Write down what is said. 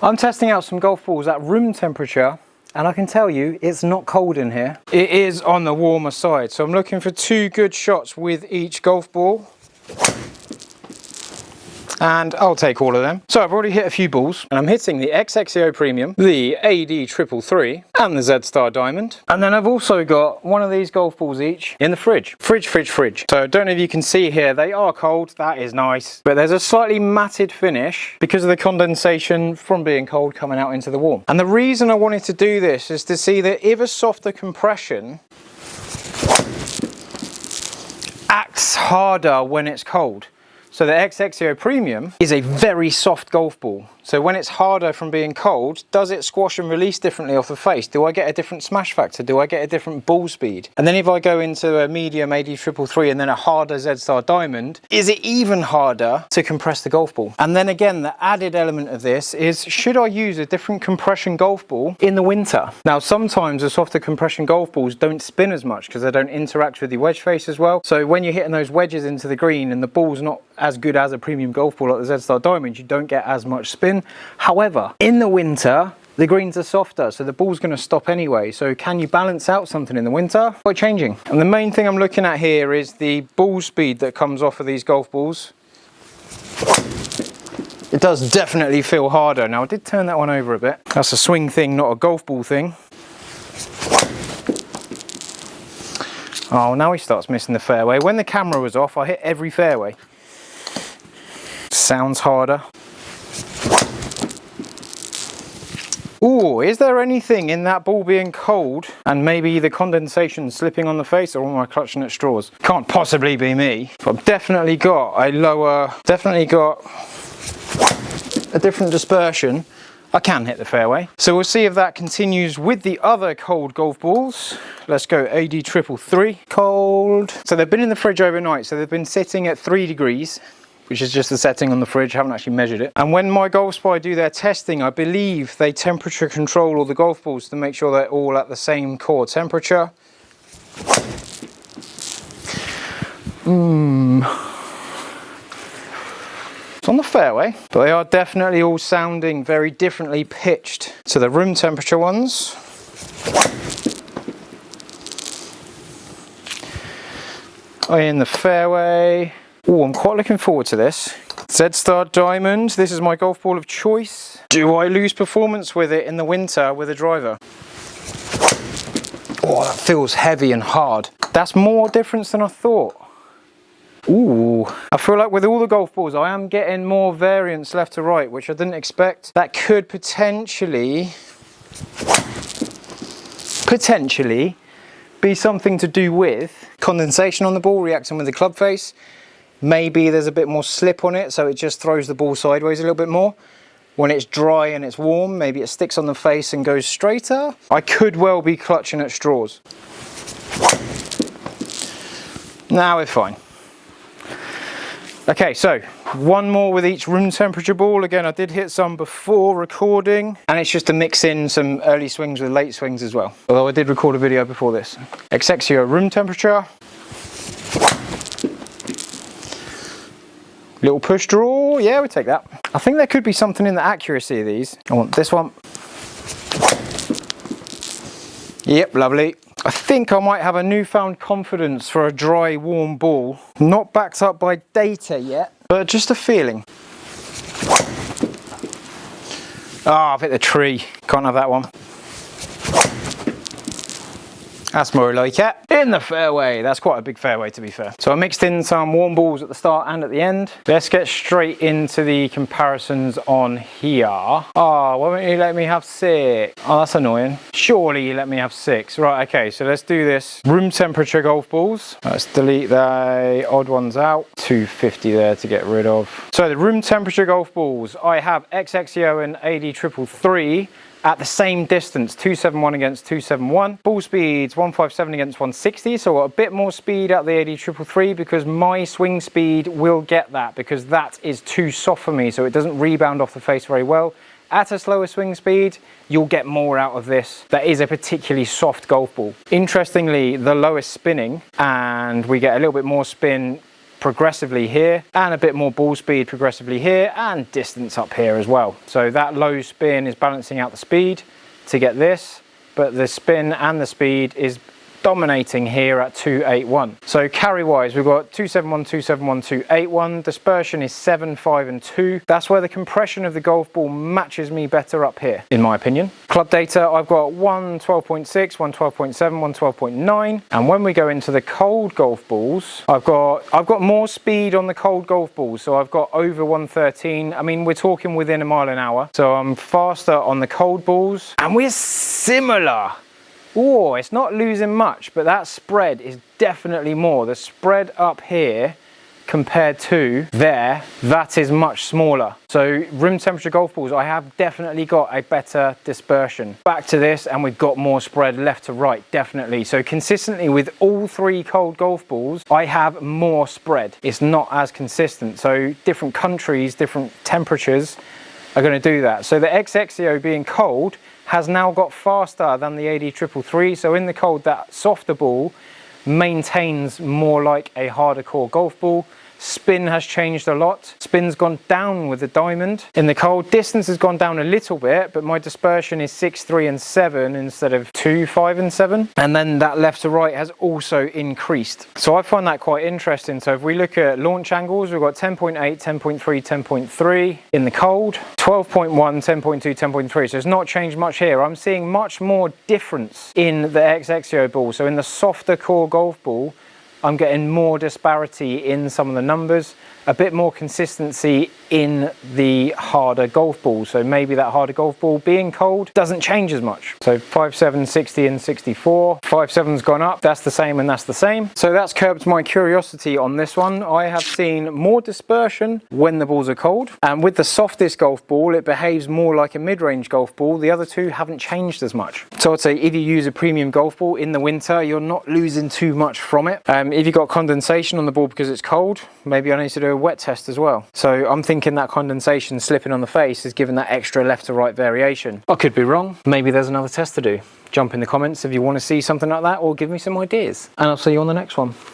I'm testing out some golf balls at room temperature, and I can tell you it's not cold in here. It is on the warmer side, so I'm looking for 2 good shots with each golf ball. And I'll take all of them. So I've already hit a few balls, and I'm hitting the XXIO Premium, the AD 333, and the Z-Star Diamond. And then I've also got one of these golf balls each in the fridge. Fridge. So I don't know if you can see here, they are cold, that is nice. But there's a slightly matted finish because of the condensation from being cold coming out into the warm. And the reason I wanted to do this is to see that if a softer compression acts harder when it's cold. So the XXIO Premium is a very soft golf ball. So when it's harder from being cold, does it squash and release differently off the face? Do I get a different smash factor? Do I get a different ball speed? And then if I go into a medium AD 333 and then a harder Z-Star Diamond, is it even harder to compress the golf ball? And then again, the added element of this is, should I use a different compression golf ball in the winter? Now, sometimes the softer compression golf balls don't spin as much because they don't interact with the wedge face as well. So when you're hitting those wedges into the green and the ball's not as good as a premium golf ball like the Z-Star Diamond, you don't get as much spin. However, in the winter, the greens are softer, so the ball's going to stop anyway. So can you balance out something in the winter by changing? And the main thing I'm looking at here is the ball speed that comes off of these golf balls. It does definitely feel harder. Now, I did turn that one over a bit. That's a swing thing, not a golf ball thing. Oh, now he starts missing the fairway. When the camera was off, I hit every fairway. Sounds harder. Ooh, is there anything in that ball being cold and maybe the condensation slipping on the face, or am I clutching at straws? Can't possibly be me. But I've definitely got a different dispersion. I can hit the fairway. So we'll see if that continues with the other cold golf balls. Let's go AD 333, cold. So they've been in the fridge overnight, so they've been sitting at 3 degrees. Which is just the setting on the fridge, haven't actually measured it. And when my Golf Spy do their testing, I believe they temperature control all the golf balls to make sure they're all at the same core temperature. It's on the fairway, but they are definitely all sounding very differently pitched to the room temperature ones. In the fairway. Oh, I'm quite looking forward to this. Z-Star Diamond, this is my golf ball of choice. Do I lose performance with it in the winter with a driver? Oh, that feels heavy and hard. That's more difference than I thought. Ooh, I feel like with all the golf balls, I am getting more variance left to right, which I didn't expect. That could potentially be something to do with condensation on the ball reacting with the club face. Maybe there's a bit more slip on it, so it just throws the ball sideways a little bit more. When it's dry and it's warm, maybe it sticks on the face and goes straighter. I could well be clutching at straws. Now we're fine. Okay, so one more with each room temperature ball. Again, I did hit some before recording, and it's just to mix in some early swings with late swings as well. Although I did record a video before this. XXIO room temperature. Little push draw, yeah, we take that. I think there could be something in the accuracy of these. I want this one. Yep, lovely. I think I might have a newfound confidence for a dry, warm ball. Not backed up by data yet, but just a feeling. Ah, I've hit the tree. Can't have that one. That's more like it. In the fairway. That's quite a big fairway, to be fair. So I mixed in some warm balls at the start and at the end. Let's get straight into the comparisons on here. Oh, why won't you let me have 6? Oh, that's annoying. Surely you let me have 6. Right, okay, so let's do this. Room temperature golf balls. Let's delete the odd ones out. 250 there to get rid of. So the room temperature golf balls. I have XXIO and AD 333. At the same distance, 271 against 271. Ball speeds 157 against 160, so a bit more speed at the AD 333 because my swing speed will get that because that is too soft for me, so it doesn't rebound off the face very well. At a slower swing speed, you'll get more out of this. That is a particularly soft golf ball. Interestingly, the lowest spinning, and we get a little bit more spin progressively here, and a bit more ball speed progressively here, and distance up here as well. So that low spin is balancing out the speed to get this, but the spin and the speed is dominating here at 281. So carry wise, we've got 271, 271, 281. Dispersion is 7, 5 and 2. That's where the compression of the golf ball matches me better up here, in my opinion. Club data, I've got 1 12.6, 1 12.7, 1 12.9. And when we go into the cold golf balls, I've got more speed on the cold golf balls. So I've got over 113. I mean, we're talking within a mile an hour. So I'm faster on the cold balls, and we're similar. Oh, it's not losing much, but that spread is definitely more. The spread up here compared to there, that is much smaller. So room temperature golf balls, I have definitely got a better dispersion. Back to this, and we've got more spread left to right, definitely. So consistently with all three cold golf balls, I have more spread. It's not as consistent. So different countries, different temperatures are going to do that. So the XXIO being cold has now got faster than the AD 333. So in the cold, that softer ball maintains more like a harder core golf ball. Spin has changed a lot. Spin's gone down with the diamond. In the cold, distance has gone down a little bit, but my dispersion is 6, 3 and 7 instead of 2, 5 and 7. And then that left to right has also increased. So I find that quite interesting. So if we look at launch angles, we've got 10.8, 10.3, 10.3 in the cold, 12.1, 10.2, 10.3. So it's not changed much here. I'm seeing much more difference in the XXIO ball. So in the softer core golf ball, I'm getting more disparity in some of the numbers, a bit more consistency in the harder golf ball. So maybe that harder golf ball being cold doesn't change as much. So 5.7, 60 and 64. 5.7's gone up, that's the same and that's the same. So that's curbed my curiosity on this one. I have seen more dispersion when the balls are cold. And with the softest golf ball, it behaves more like a mid-range golf ball. The other two haven't changed as much. So I'd say if you use a premium golf ball in the winter, you're not losing too much from it. If you've got condensation on the ball because it's cold, maybe I need to do a wet test as well. So I'm thinking that condensation slipping on the face is giving that extra left to right variation. I could be wrong. Maybe there's another test to do. Jump in the comments if you want to see something like that, or give me some ideas. And I'll see you on the next one.